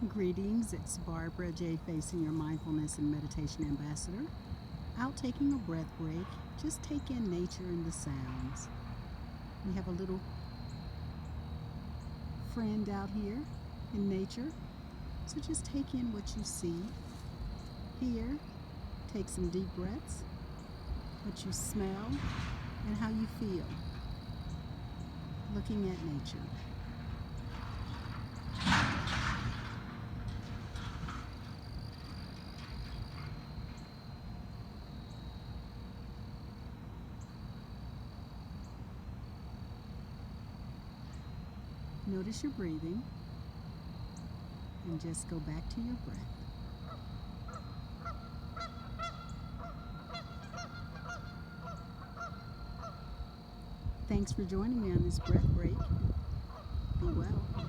Greetings, it's Barbara J. Faison, your mindfulness and meditation ambassador. Out taking a breath break, just take in nature and the sounds. We have a little friend out here in nature, so just take in what you see, hear, take some deep breaths, what you smell, and how you feel looking at nature. Notice your breathing and just go back to your breath. Thanks for joining me on this breath break. Be well.